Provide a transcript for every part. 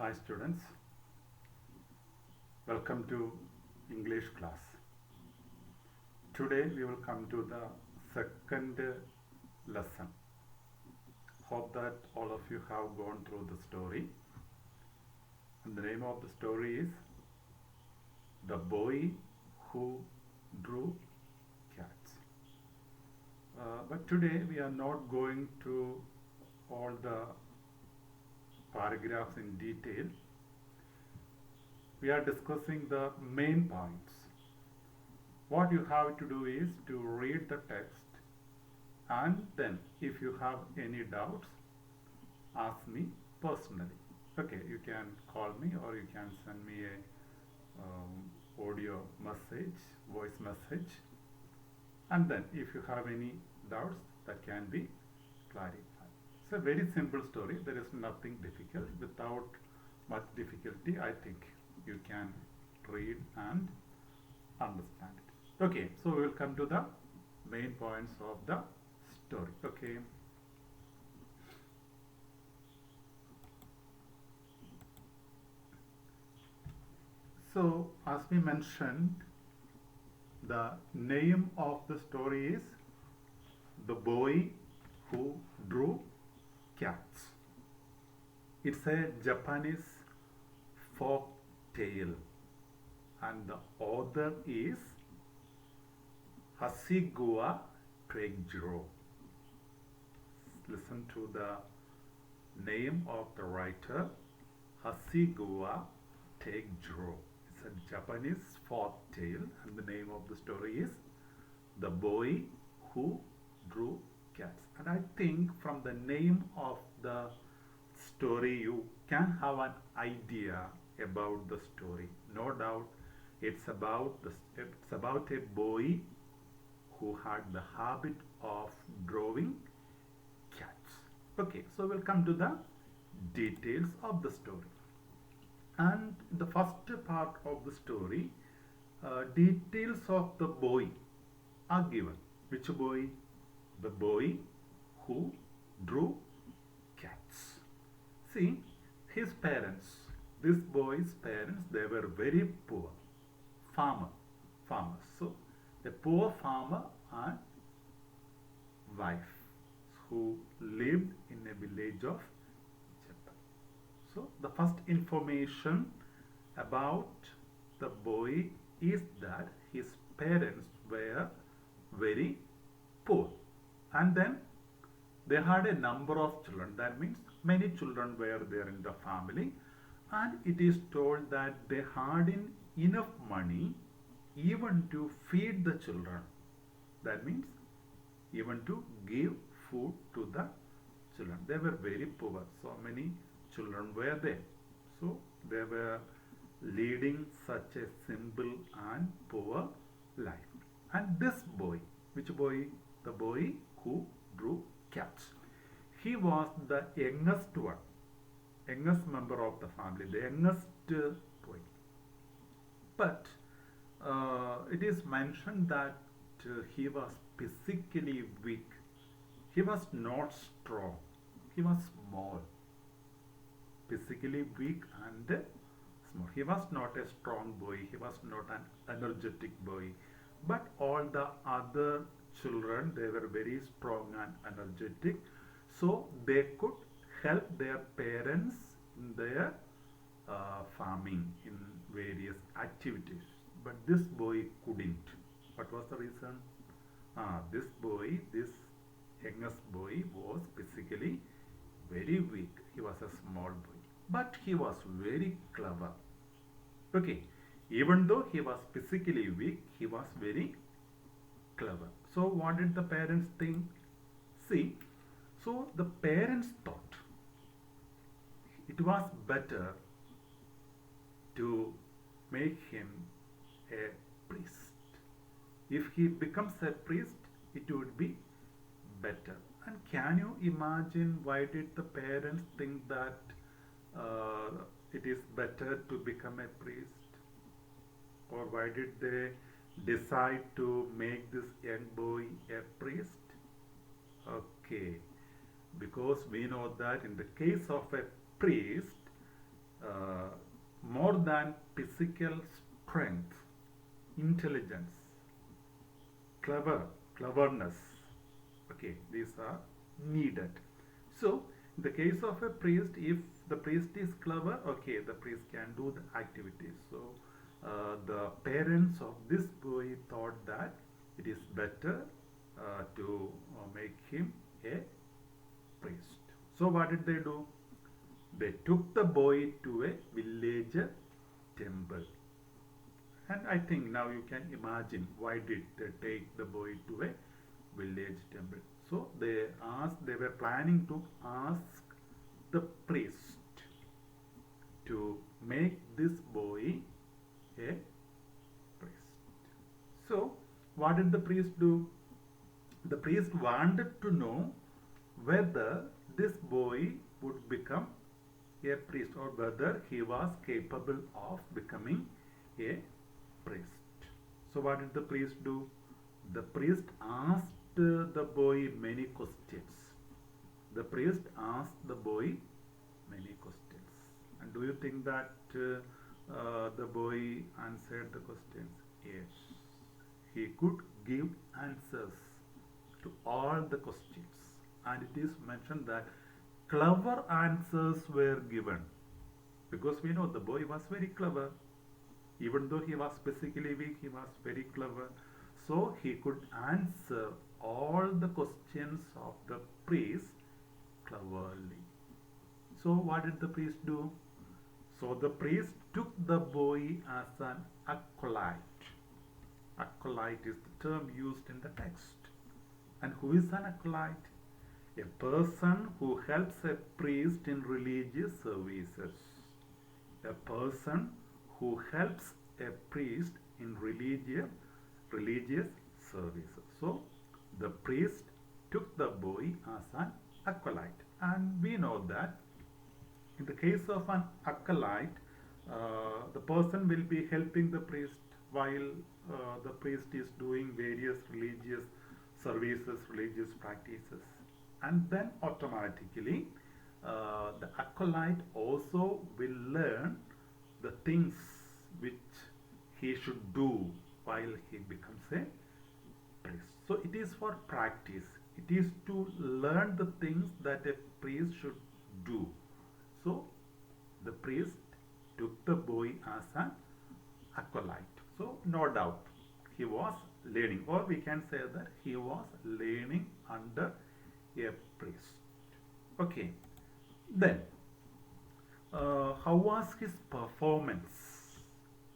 Hi students, welcome to English class. Today we will come to the second lesson. Hope that all of you have gone through the story. And the name of the story is The Boy Who Drew Cats. But today we are not going to all the paragraphs in detail. We are discussing the main points. What you have to do is to read the text, and then if you have any doubts, ask me personally. Okay, you can call me or you can send me a audio message, voice message, and then if you have any doubts, that can be clarified. It's a very simple story. There is nothing difficult. Without much difficulty, I think you can read and understand it. Okay, so we will come to the main points of the story. Okay. So, as we mentioned, the name of the story is The Boy Who Drew Cats. It's a Japanese folk tale, and the author is Hasegawa Taijiro. Listen to the name of the writer, Hasegawa Taijiro. It's a Japanese folk tale, and the name of the story is The Boy Who Drew Cats. And I think from the name of the story you can have an idea about the story. No doubt it's about a boy who had the habit of drawing cats. Okay, so we'll come to the details of the story. And the first part of the story, details of the boy are given. Which boy? The boy who drew cats. See, his parents, this boy's parents, they were very poor. Farmers. So, a poor farmer and wife who lived in a village of Japan. So, the first information about the boy is that his parents were very poor, and then they had a number of children. That means many children were there in the family, and it is told that they hadn't enough money even to feed the children. That means even to give food to the children. They were very poor. So many children were there. So they were leading such a simple and poor life. And this boy, which boy? The boy who drew cats. He was the youngest one, youngest member of the family, the youngest boy. But it is mentioned that he was physically weak. He was not strong. He was small. Physically weak and small. He was not a strong boy. He was not an energetic boy. But all the other children, they were very strong and energetic. So they could help their parents in their farming, in various activities. But this boy couldn't. What was the reason? This boy, this youngest boy, was physically very weak. He was a small boy. But he was very clever. Okay. Even though he was physically weak, he was very clever. So what did the parents think? See, so the parents thought it was better to make him a priest. If he becomes a priest, it would be better. And can you imagine why did the parents think that it is better to become a priest? Or why did they decide to make this young boy a priest? Okay, because we know that in the case of a priest, uh, more than physical strength, intelligence, cleverness. Okay, these are needed. So, in the case of a priest, if the priest is clever, okay, the priest can do the activities. So, the parents of this boy thought that it is better to make him a priest. So, what did they do? They took the boy to a village temple. And I think now you can imagine why did they take the boy to a village temple. So they were planning to ask the priest to make this boy a priest. So what did the priest do? The priest wanted to know whether this boy would become a priest or whether he was capable of becoming a priest. So what did the priest do? The priest asked the boy many questions. The priest asked the boy many questions. And do you think that the boy answered the questions? Yes. He could give answers to all the questions. And it is mentioned that clever answers were given. Because we know the boy was very clever. Even though he was physically weak, he was very clever. So he could answer all the questions of the priest cleverly. So what did the priest do? So the priest took the boy as an acolyte. Acolyte is the term used in the text. And who is an acolyte? A person who helps a priest in religious services. A person who helps a priest in religious services. So the priest took the boy as an acolyte. And we know that in the case of an acolyte, the person will be helping the priest while the priest is doing various religious services, religious practices. And then automatically the acolyte also will learn the things which he should do while he becomes a priest. So it is for practice. It is to learn the things that a priest should do. So the priest took the boy as an acolyte. So no doubt he was learning, or we can say that he was learning under a priest. Okay. Then how was his performance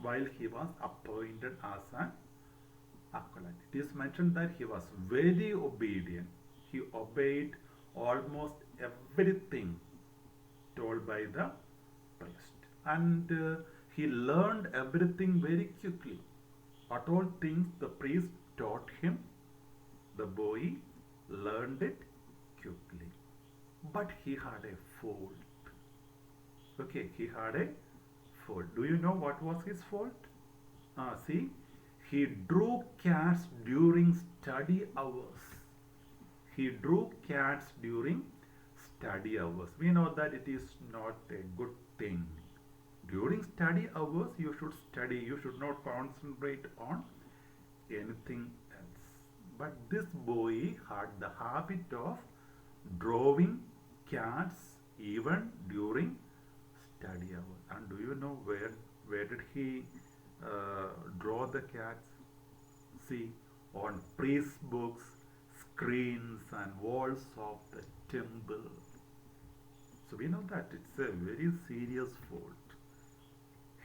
while he was appointed as an acolyte? It is mentioned that he was very obedient. He obeyed almost everything told by the priest. And he learned everything very quickly. What all things the priest taught him, the boy learned it quickly. But he had a fault. Okay, he had a fault. Do you know what was his fault? See, he drew cats during study hours. He drew cats during study hours. We know that it is not a good thing. During study hours, you should study. You should not concentrate on anything else. But this boy had the habit of drawing cats even during study hours. And do you know where did he draw the cats? See, on priest books, screens and walls of the temple. So we know that it's a very serious fault.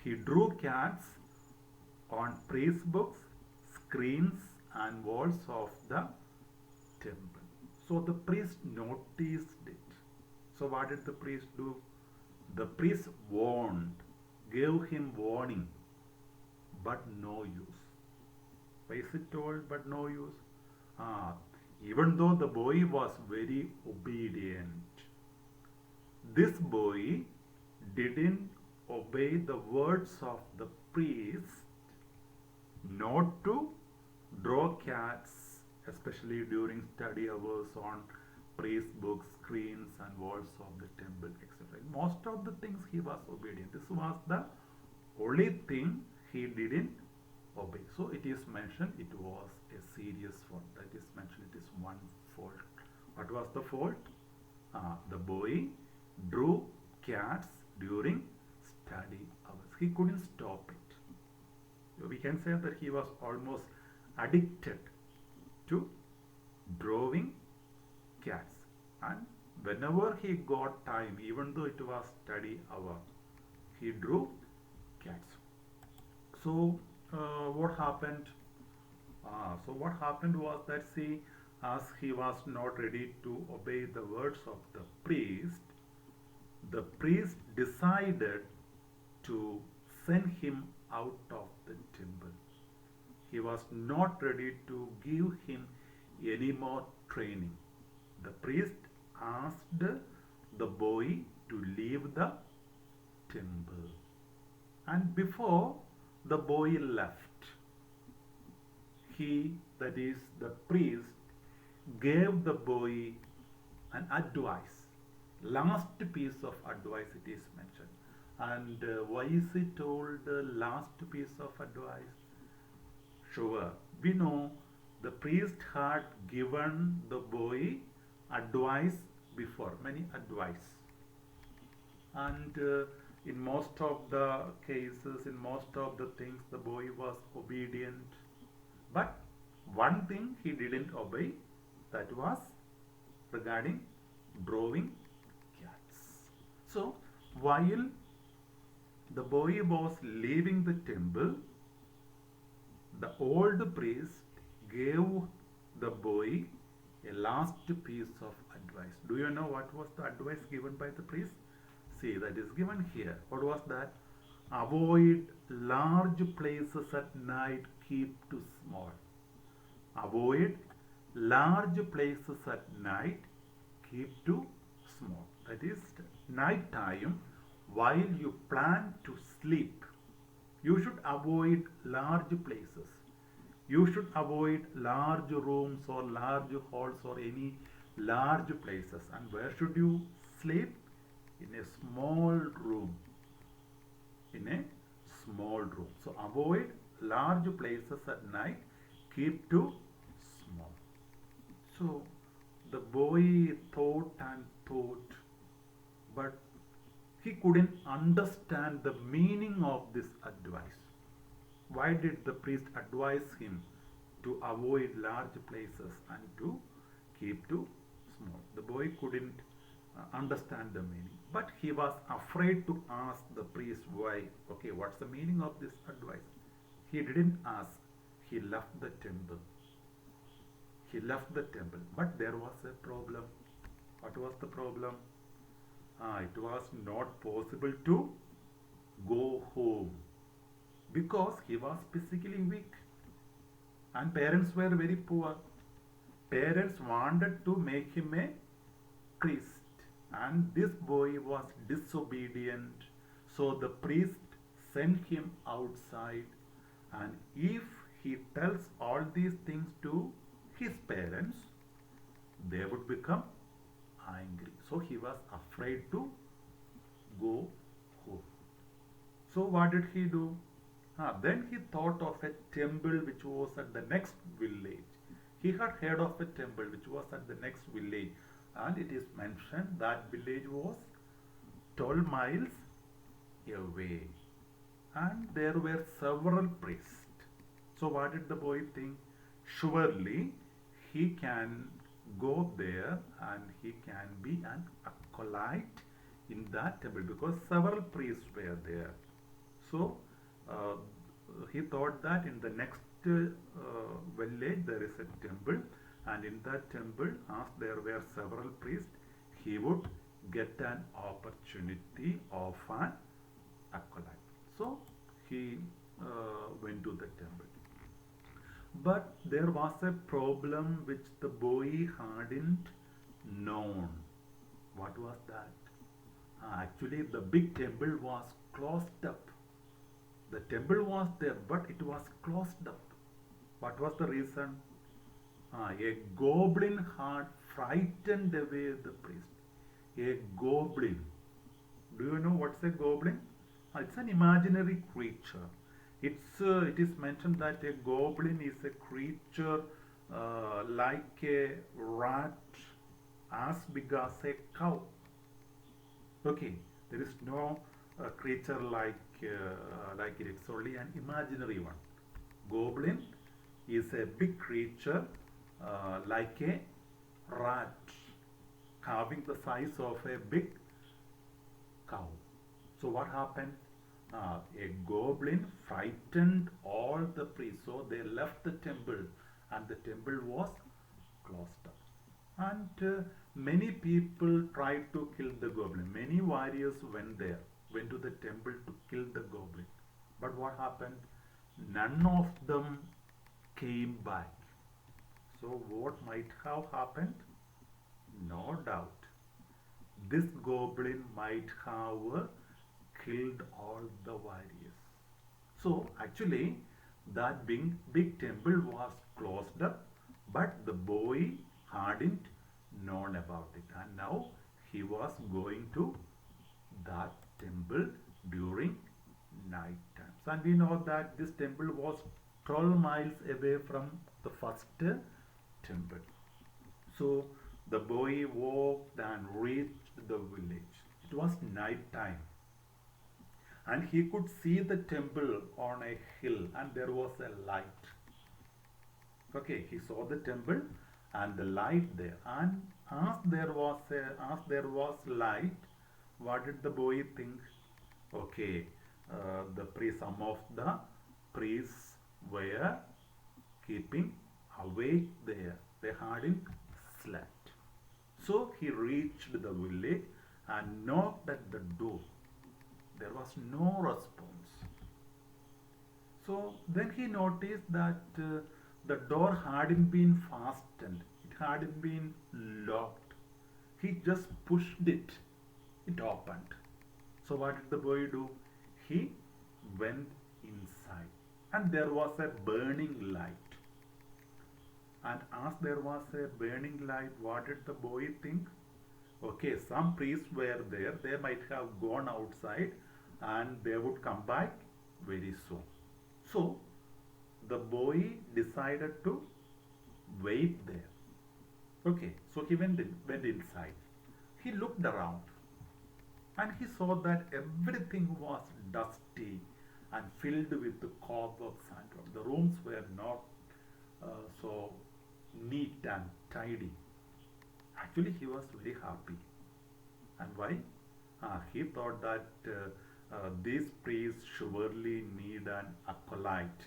He drew cats on priest books, screens and walls of the temple. So the priest noticed it. So what did the priest do? The priest warned, gave him warning, but no use. Why is it told but no use? Even though the boy was very obedient, this boy didn't obey the words of the priest not to draw cats, especially during study hours on praise books, screens, and walls of the temple, etc. Most of the things he was obedient. This was the only thing he didn't obey. So it is mentioned it was a serious fault. That is mentioned it is one fault. What was the fault? The boy drew cats during study hours. He couldn't stop it. We can say that he was almost addicted to drawing cats, and whenever he got time, even though it was study hour, he drew cats. So what happened? What happened was that, see, as he was not ready to obey the words of the priest decided to send him out of the temple. He was not ready to give him any more training. The priest asked the boy to leave the temple. And before the boy left, that is the priest, gave the boy an advice. Last piece of advice it is mentioned. And why is it told the last piece of advice? Sure, we know the priest had given the boy advice before, many advice. And in most of the cases, in most of the things, the boy was obedient. But one thing he didn't obey, that was regarding drawing cats. So while the boy was leaving the temple, the old priest gave the boy a last piece of advice. Do you know what was the advice given by the priest? See, that is given here. What was that? Avoid large places at night, keep to small. Avoid large places at night, keep to small. That is, night time, while you plan to sleep, you should avoid large places. You should avoid large rooms or large halls or any large places. And where should you sleep? In a small room. In a small room. So avoid large places at night, keep to small. So the boy thought and thought, but he couldn't understand the meaning of this advice. Why did the priest advise him to avoid large places and to keep to small? The boy couldn't understand the meaning, but he was afraid to ask the priest why. Okay, what's the meaning of this advice? He didn't ask. He left the temple. He left the temple, but there was a problem. What was the problem? It was not possible to go home because he was physically weak and parents were very poor. Parents wanted to make him a priest, and this boy was disobedient. So the priest sent him outside, and if he tells all these things to his parents, they would become angry. So he was afraid to go home. So what did he do? Then he thought of a temple which was at the next village. He had heard of a temple which was at the next village, and it is mentioned that village was 12 miles away, and there were several priests. So what did the boy think? Surely he can go there and he can be an acolyte in that temple because several priests were there. So he thought that in the next village there is a temple, and in that temple, as there were several priests, he would get an opportunity of an acolyte. So he went to the temple. But there was a problem which the boy hadn't known. What was that? Actually, the big temple was closed up. The temple was there, but it was closed up. What was the reason? A goblin had frightened away the priest. A goblin. Do you know what's a goblin? It's an imaginary creature. It is mentioned that a goblin is a creature like a rat as big as a cow. Okay, there is no creature like it. It's only an imaginary one. Goblin is a big creature like a rat, having the size of a big cow. So what happened? A goblin frightened all the priests, so they left the temple, and the temple was closed up. And many people tried to kill the goblin. Many warriors went to the temple to kill the goblin. But what happened? None of them came back. So what might have happened? No doubt. This goblin might have killed all the warriors. So actually that big temple was closed up, but the boy hadn't known about it, and now he was going to that temple during night times. And we know that this temple was 12 miles away from the first temple. So the boy walked and reached the village. It was night time, and he could see the temple on a hill, and there was a light. Okay, he saw the temple and the light there, and as there was light, what did the boy think? Okay, some of the priests were keeping awake there. They hadn't slept. So he reached the village and knocked at the door. There was no response. So then he noticed that the door hadn't been fastened. It hadn't been locked. He just pushed it. It opened. So what did the boy do? He went inside, and there was a burning light. And as there was a burning light, what did the boy think? Okay, some priests were there. They might have gone outside and they would come back very soon. So the boy decided to wait there. Okay, so he went inside. He looked around and he saw that everything was dusty and filled with cobwebs, and the rooms were not so neat and tidy. Actually, he was very happy. And why? He thought that these priests surely need an acolyte,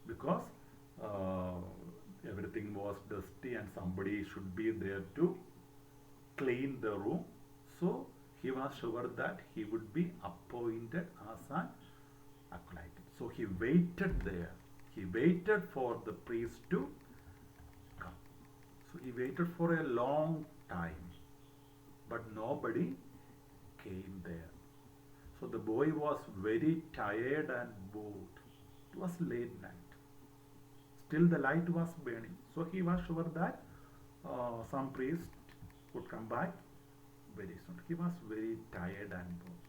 because everything was dusty and somebody should be there to clean the room. So he was sure that he would be appointed as an acolyte. So he waited there. He waited for the priest to come. So he waited for a long time, but nobody came there. So the boy was very tired and bored. It was late night. Still the light was burning. So he was sure that some priest would come back very soon. He was very tired and bored.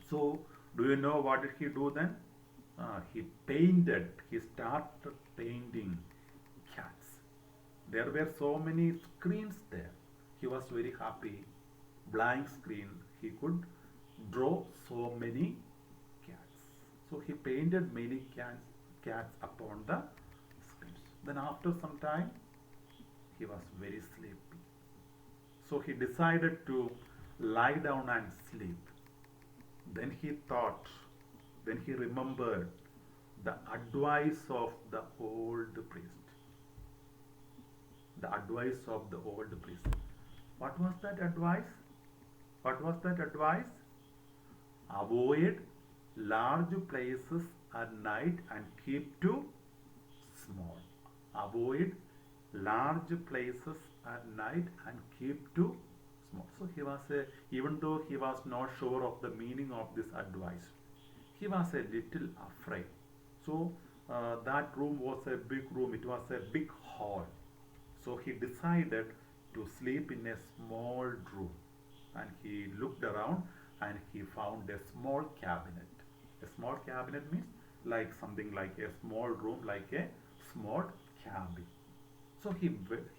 So do you know what did he do then? He started painting cats. There were so many screens there. He was very happy. Blank screen. He could draw so many cats. So he painted many cats upon the screens. Then after some time, he was very sleepy. So he decided to lie down and sleep. Then he remembered the advice of the old priest. The advice of the old priest. What was that advice? What was that advice? Avoid large places at night and keep to small. Avoid large places at night and keep to small. So he was even though he was not sure of the meaning of this advice, he was a little afraid. So that room was a big room. It was a big hall. So he decided to sleep in a small room, and he looked around and he found a small cabinet. A small cabinet means like something like a small room, like a small cabin. So he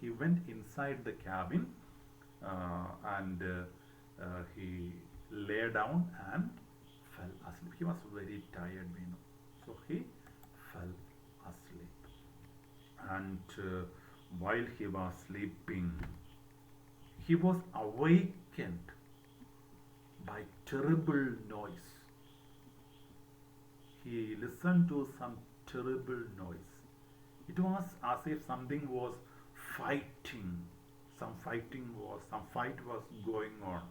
went inside the cabin, and he lay down and fell asleep. He was very tired, we know. So he fell asleep. And while he was sleeping, he was awakened by terrible noise. He listened to some terrible noise. It was as if something was fighting. Some fight was going on,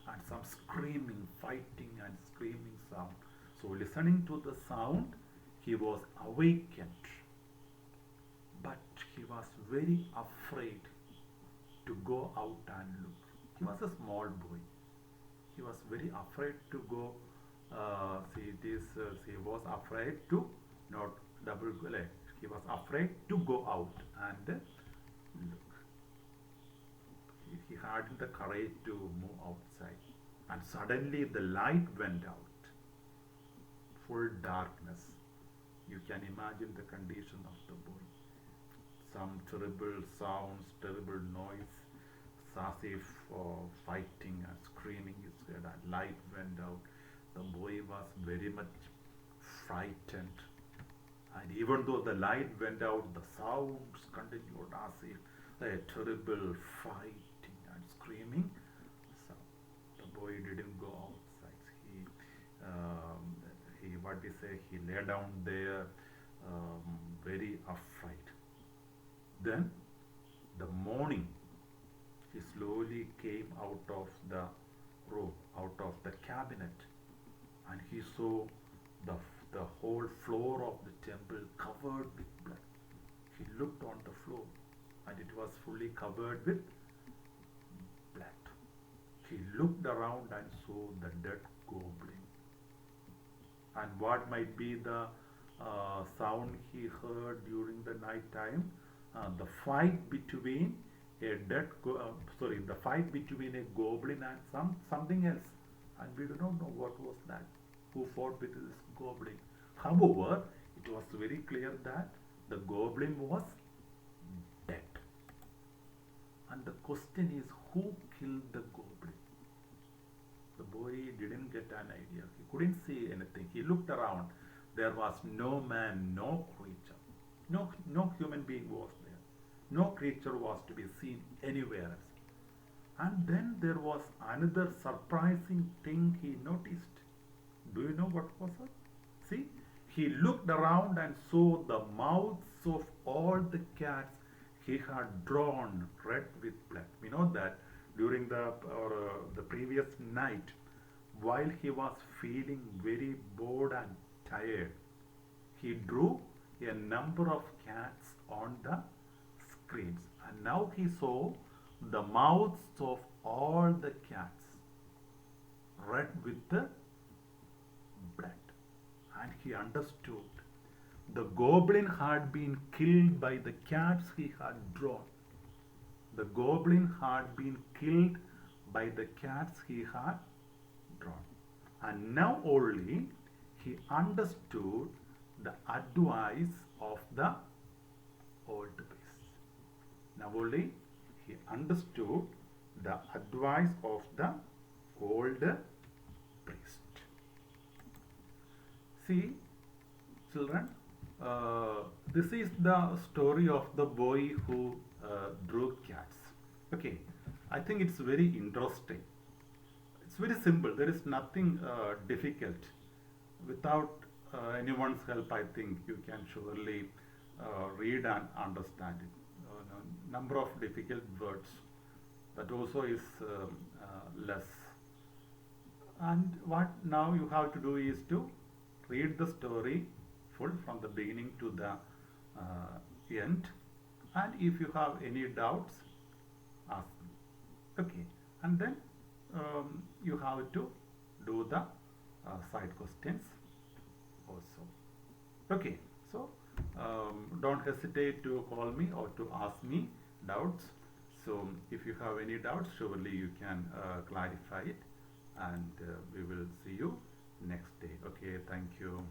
and some screaming, fighting and screaming sound. So listening to the sound, he was awakened, but he was very afraid to go out and look. He was a small boy. He was very afraid to go. See this. He was afraid to not double. He was afraid to go out and look. He hadn't the courage to move outside. And suddenly the light went out. Full darkness. You can imagine the condition of the boy. Some terrible sounds, terrible noise, as if fighting and screaming is heard, and light went out. The boy was very much frightened. And even though the light went out, the sounds continued as if a terrible fighting and screaming. So the boy didn't go outside. He what we say, he lay down there, very afraid. Then the morning, he slowly came out of the room, out of the cabinet, and he saw the, the whole floor of the temple covered with blood. He looked on the floor, and it was fully covered with blood. He looked around and saw the dead goblin. And what might be the sound he heard during the night time? The fight between the fight between a goblin and something else, and we do not know what was that, who fought with this goblin. However, it was very clear that the goblin was dead, and the question is, who killed the goblin? The boy didn't get an idea. He couldn't see anything. He looked around. There was no man, no creature, no human being was there. No creature was to be seen anywhere else. And then there was another surprising thing he noticed. Do you know what was it? See, he looked around and saw the mouths of all the cats he had drawn red with blood. We know that during the previous night, while he was feeling very bored and tired, he drew a number of cats on the screens, and now he saw the mouths of all the cats red with the blood, and he understood the goblin had been killed by the cats he had drawn. The goblin had been killed by the cats he had drawn, and now only he understood the advice of the old priest. Now only he understood the advice of the old priest. See, children, this is the story of the boy who drew cats. Okay, I think it's very interesting. It's very simple. There is nothing difficult. Without anyone's help, I think you can surely read and understand it. Number of difficult words, that also is less. And what now you have to do is to read the story full from the beginning to the end, and if you have any doubts, ask me. Okay, and then you have to do the side questions also. Okay, so don't hesitate to call me or to ask me doubts. So if you have any doubts, surely you can clarify it, and we will see you next day. Okay, thank you.